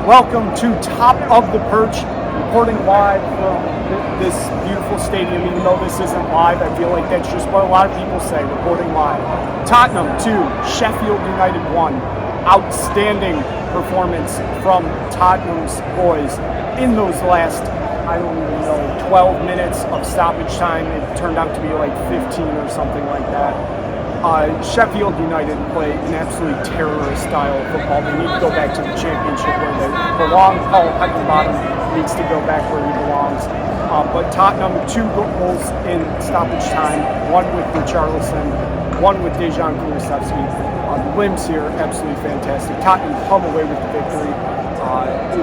Welcome to Top of the Perch, reporting live from this beautiful stadium. Even though this isn't live, I feel like that's just what a lot of people say, reporting live. Tottenham 2, Sheffield United 1. Outstanding performance from Tottenham's boys in those last, I don't even know, 12 minutes of stoppage time. It turned out to be like 15 or something like that. Sheffield United play an absolutely terrorist style of football. They need to go back to the championship where they belong. Paul Heckenbottom needs to go back where he belongs. But Tottenham, 2 goals in stoppage time, 1 with Richarlison, 1 with Dejan Kulusevski. The limbs here, absolutely fantastic. Tottenham come away with the victory.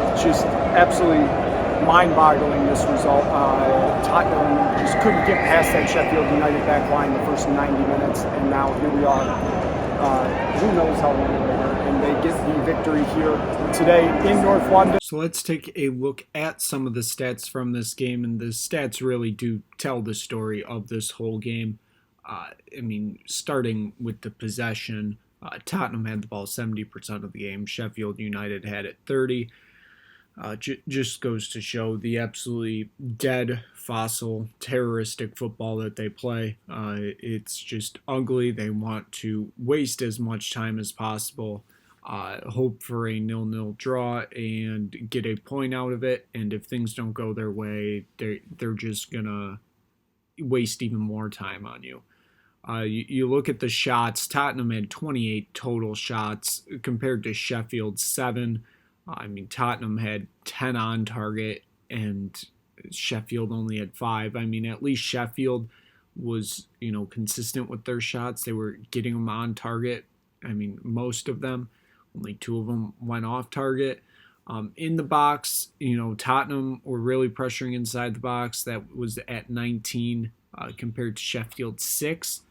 It's just absolutely mind-boggling, this result. Tottenham just couldn't get past that Sheffield United back line the first 90 minutes, and now here we are. Who knows how long later, and they get the victory here today in North London. So let's take a look at some of the stats from this game, and the stats really do tell the story of this whole game. Starting with the possession, Tottenham had the ball 70% of the game. Sheffield United had it 30%. Just goes to show the absolutely dead, fossil, terroristic football that they play. It's just ugly. They want to waste as much time as possible, hope for a 0-0 draw, and get a point out of it. And if things don't go their way, they're just going to waste even more time on you. You look at the shots. Tottenham had 28 total shots compared to Sheffield's 7. Tottenham had 10 on target and Sheffield only had 5. At least Sheffield was, consistent with their shots. They were getting them on target. Most of them. Only 2 of them went off target. In the box, Tottenham were really pressuring inside the box. That was at 19 compared to Sheffield's 6.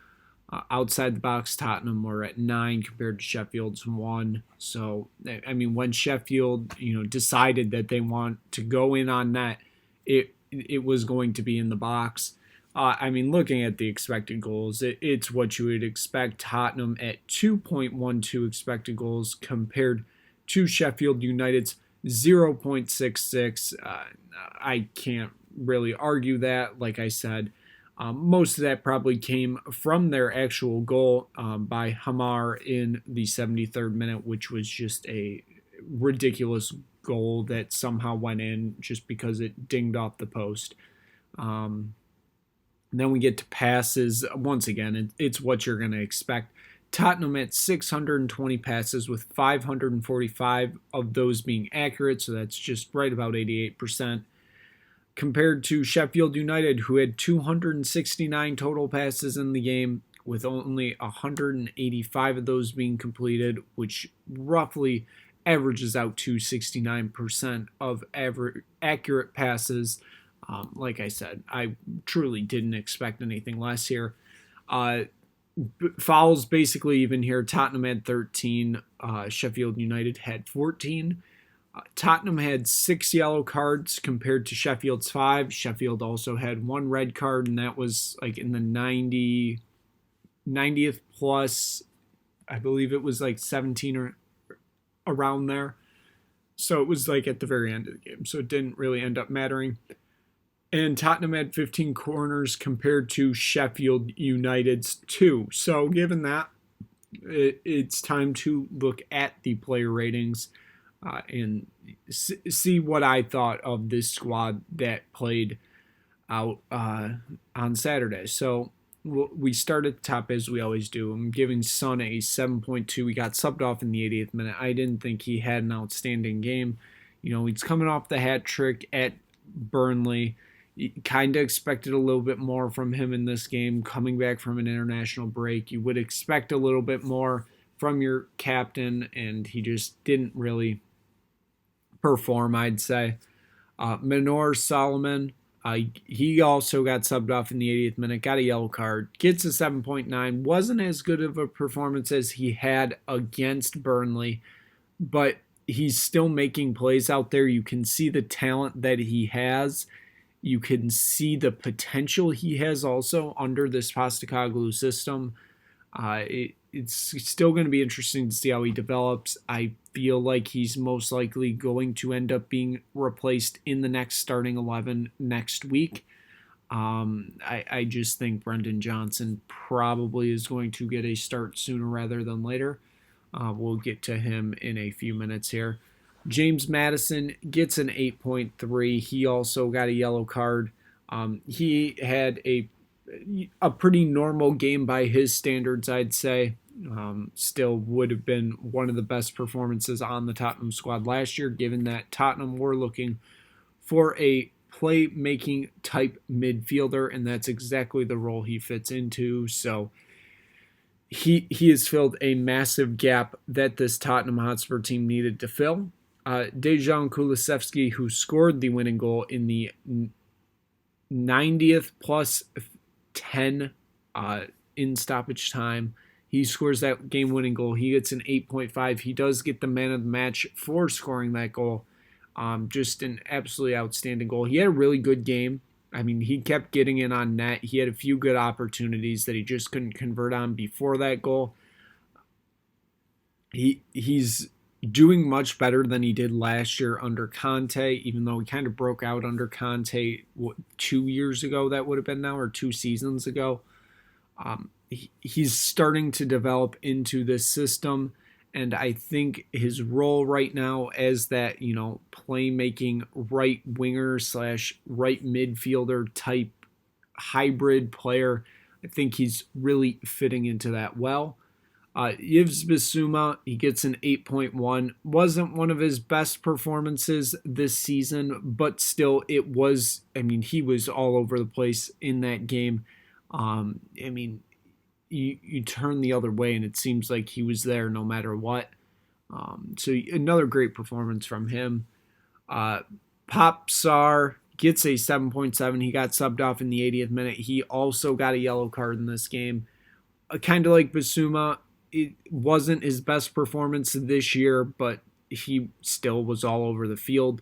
Outside the box, Tottenham were at 9 compared to Sheffield's 1. So, when Sheffield, decided that they want to go in on net, it was going to be in the box. Looking at the expected goals, it's what you would expect. Tottenham at 2.12 expected goals compared to Sheffield United's 0.66. I can't really argue that. Like I said, most of that probably came from their actual goal by Hamar in the 73rd minute, which was just a ridiculous goal that somehow went in just because it dinged off the post. Then we get to passes. Once again, it's what you're going to expect. Tottenham at 620 passes with 545 of those being accurate, so that's just right about 88%. Compared to Sheffield United, who had 269 total passes in the game, with only 185 of those being completed, which roughly averages out to 69% of accurate passes. Like I said, I truly didn't expect anything less here. Fouls basically even here. Tottenham had 13. Sheffield United had 14. Tottenham had 6 yellow cards compared to Sheffield's 5. Sheffield also had 1 red card, and that was like in the 90th plus, I believe it was like 17 or around there. So it was like at the very end of the game, so it didn't really end up mattering. And Tottenham had 15 corners compared to Sheffield United's 2. So given that, it's time to look at the player ratings and see what I thought of this squad that played out on Saturday. So we start at the top as we always do. I'm giving Son a 7.2. He got subbed off in the 80th minute. I didn't think he had an outstanding game. He's coming off the hat trick at Burnley. You kind of expected a little bit more from him in this game. Coming back from an international break, you would expect a little bit more from your captain, and he just didn't really perform, I'd say. Minor Solomon, he also got subbed off in the 80th minute, got a yellow card, gets a 7.9. Wasn't as good of a performance as he had against Burnley, but he's still making plays out there. You can see the talent that he has. You can see the potential he has also under this Postecoglou system. It's still going to be interesting to see how he develops. I feel like he's most likely going to end up being replaced in the next starting 11 next week. I just think Brendan Johnson probably is going to get a start sooner rather than later. We'll get to him in a few minutes here. James Madison gets an 8.3. He also got a yellow card. He had a pretty normal game by his standards, I'd say. Still would have been one of the best performances on the Tottenham squad last year, given that Tottenham were looking for a playmaking type midfielder, and that's exactly the role he fits into. So he has filled a massive gap that this Tottenham Hotspur team needed to fill. Dejan Kulusevski, who scored the winning goal in the 90th plus 10 in stoppage time. He scores that game-winning goal. He gets an 8.5. He does get the man of the match for scoring that goal. Just an absolutely outstanding goal. He had a really good game. I mean, he kept getting in on net. He had a few good opportunities that he just couldn't convert on before that goal. He's doing much better than he did last year under Conte, even though he kind of broke out under Conte 2 years ago, that would have been now, or 2 seasons ago. He's starting to develop into this system, and I think his role right now as that, playmaking right winger / right midfielder type hybrid player, I think he's really fitting into that well. Yves Bissouma, he gets an 8.1. Wasn't one of his best performances this season, but still it was, he was all over the place in that game. You turn the other way and it seems like he was there no matter what. So another great performance from him. Pop Sarr gets a 7.7. He got subbed off in the 80th minute. He also got a yellow card in this game. Kind of like Bissouma, it wasn't his best performance this year, but he still was all over the field.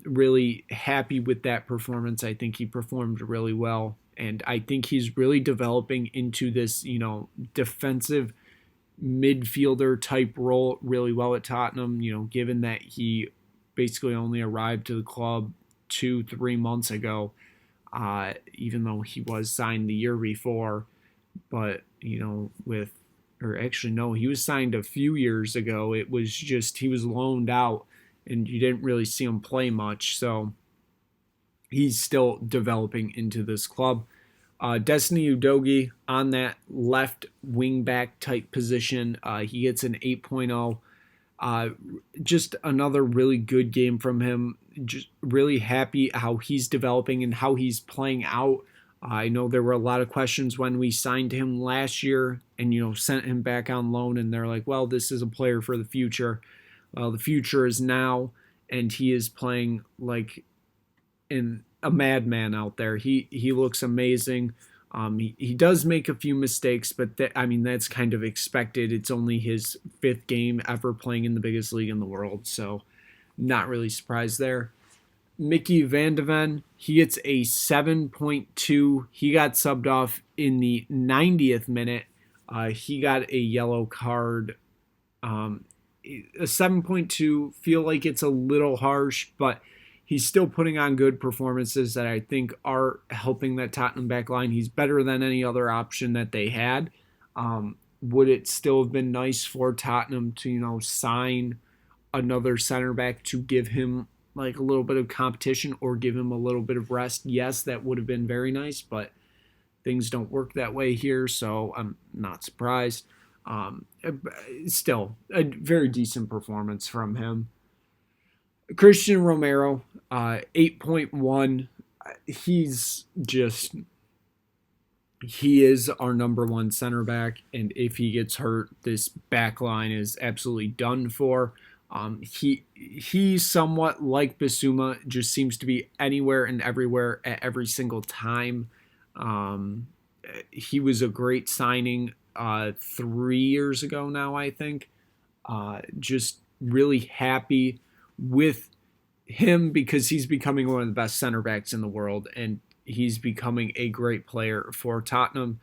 Really happy with that performance. I think he performed really well. And I think he's really developing into this, defensive midfielder type role really well at Tottenham, given that he basically only arrived to the club 2-3 months ago, even though he was signed the year before. But, he was signed a few years ago. It was just he was loaned out and you didn't really see him play much. So he's still developing into this club. Destiny Udogie on that left wing back type position. He gets an 8.0. Just another really good game from him. Just really happy how he's developing and how he's playing out. I know there were a lot of questions when we signed him last year and, sent him back on loan, and they're like, well, this is a player for the future. Well, the future is now, and he is playing like a madman out there. He looks amazing. He does make a few mistakes, but that's kind of expected. It's only his 5th game ever playing in the biggest league in the world, so not really surprised there. Mickey Van de Ven, he gets a 7.2. He got subbed off in the 90th minute. He got a yellow card. A 7.2, feel like it's a little harsh, but he's still putting on good performances that I think are helping that Tottenham back line. He's better than any other option that they had. Would it still have been nice for Tottenham to, sign another center back to give him like a little bit of competition or give him a little bit of rest? Yes, that would have been very nice, but things don't work that way here, so I'm not surprised. Still, a very decent performance from him. Christian Romero, 8.1. He is our number one center back, and if he gets hurt, this back line is absolutely done for. He somewhat like Bissouma, just seems to be anywhere and everywhere at every single time. He was a great signing 3 years ago now, I think. Just really happy with him because he's becoming one of the best center backs in the world, and he's becoming a great player for Tottenham.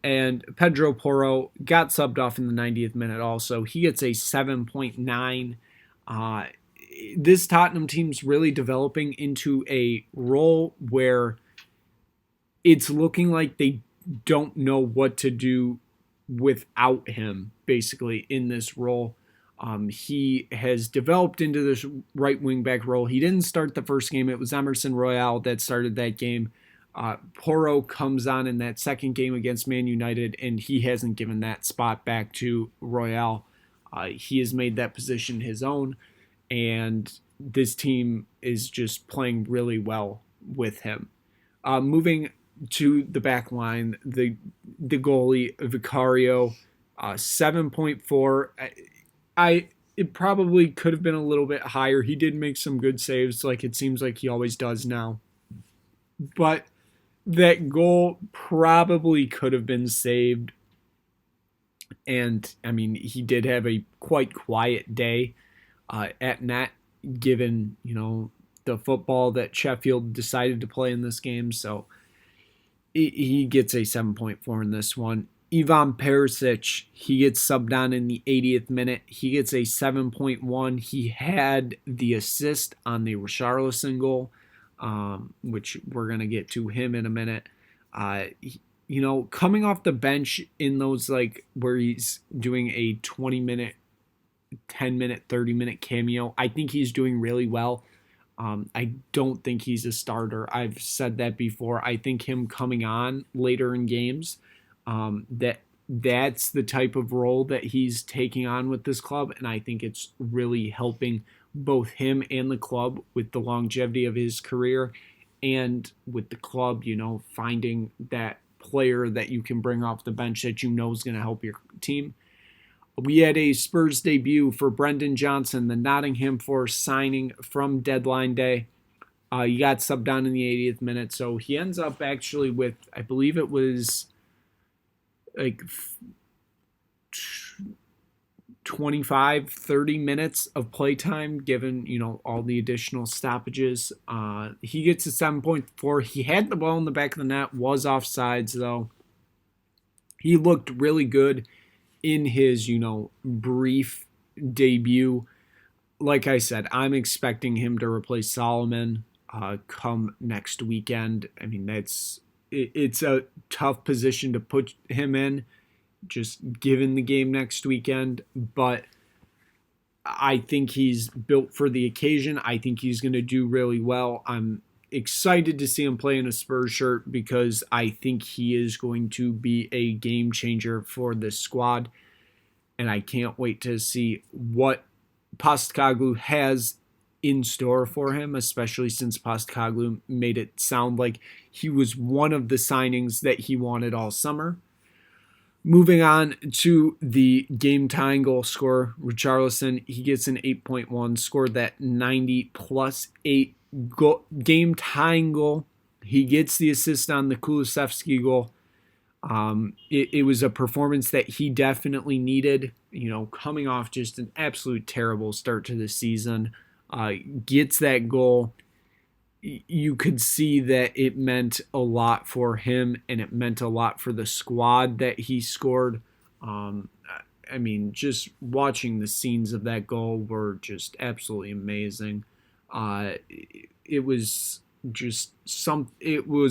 And Pedro Porro got subbed off in the 90th minute also. He gets a 7.9. This Tottenham team's really developing into a role where it's looking like they don't know what to do without him, basically, in this role. He has developed into this right wing back role. He didn't start the first game. It was Emerson Royale that started that game. Porro comes on in that second game against Man United, and he hasn't given that spot back to Royale. He has made that position his own, and this team is just playing really well with him. Moving to the back line, the goalie Vicario, 7.4. It probably could have been a little bit higher. He did make some good saves, like it seems like he always does now. But that goal probably could have been saved. And, I mean, he did have a quite quiet day at net, given, the football that Sheffield decided to play in this game. So he gets a 7.4 in this one. Ivan Perisic, he gets subbed on in the 80th minute. He gets a 7.1. He had the assist on the Richarlison goal, which we're going to get to him in a minute. Coming off the bench in those, where he's doing a 20-minute, 10-minute, 30-minute cameo, I think he's doing really well. I don't think he's a starter. I've said that before. I think him coming on later in games, that's the type of role that he's taking on with this club, and I think it's really helping both him and the club with the longevity of his career, and with the club, finding that player that you can bring off the bench that is going to help your team. We had a Spurs debut for Brendan Johnson, the Nottingham Forest signing from deadline day. He got subbed down in the 80th minute, so he ends up actually with, I believe it was 25, 30 minutes of playtime, given, all the additional stoppages. He gets a 7.4. He had the ball in the back of the net, was offsides, though. He looked really good in his, brief debut. Like I said, I'm expecting him to replace Solomon come next weekend. I mean, it's a tough position to put him in, just given the game next weekend. But I think he's built for the occasion. I think he's going to do really well. I'm excited to see him play in a Spurs shirt because I think he is going to be a game changer for this squad. And I can't wait to see what Postecoglou has in store for him, especially since Postecoglou made it sound like he was one of the signings that he wanted all summer. Moving on to the game-tying goal scorer, Richarlison, he gets an 8.1, scored that 90 plus 8 game-tying goal. He gets the assist on the Kulusevski goal. It was a performance that he definitely needed, coming off just an absolute terrible start to the season. Gets that goal. You could see that it meant a lot for him, and it meant a lot for the squad that he scored. Just watching the scenes of that goal were just absolutely amazing. It was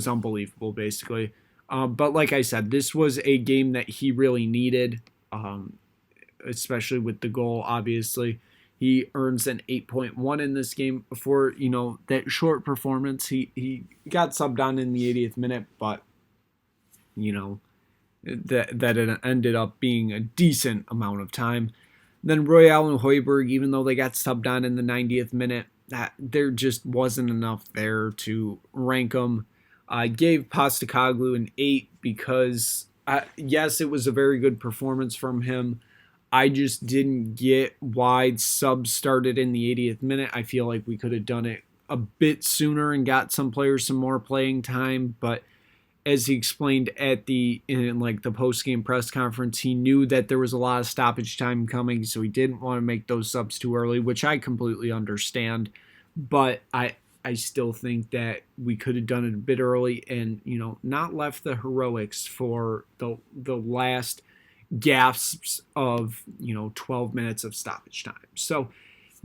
unbelievable, basically. But like I said, this was a game that he really needed, especially with the goal, obviously. He earns an 8.1 in this game for, that short performance. He got subbed on in the 80th minute, but, that it ended up being a decent amount of time. Then Royale and Højbjerg, even though they got subbed on in the 90th minute, there just wasn't enough there to rank them. I gave Postecoglou an 8 because, yes, it was a very good performance from him. I just didn't get why subs started in the 80th minute. I feel like we could have done it a bit sooner and got some players some more playing time. But as he explained in the post-game press conference, he knew that there was a lot of stoppage time coming, so he didn't want to make those subs too early, which I completely understand. But I still think that we could have done it a bit early and, not left the heroics for the last gasps of, 12 minutes of stoppage time. So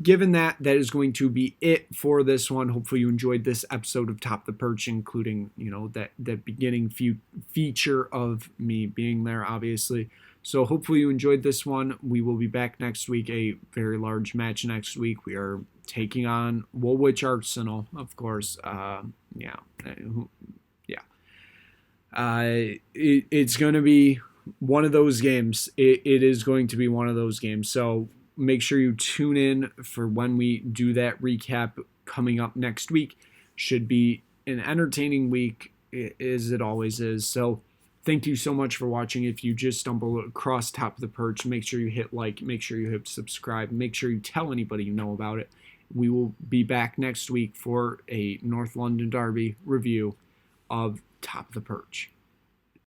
given that, that is going to be it for this one. Hopefully you enjoyed this episode of Top the Perch, including, that beginning feature of me being there, obviously. So hopefully you enjoyed this one. We will be back next week, a very large match next week. We are taking on Woolwich Arsenal, of course. It's going to be one of those games. It is going to be one of those games. So make sure you tune in for when we do that recap coming up next week. Should be an entertaining week, as it always is. So thank you so much for watching. If you just stumble across Top of the Perch, make sure you hit like, make sure you hit subscribe, make sure you tell anybody you know about it. We will be back next week for a North London Derby review of Top of the Perch.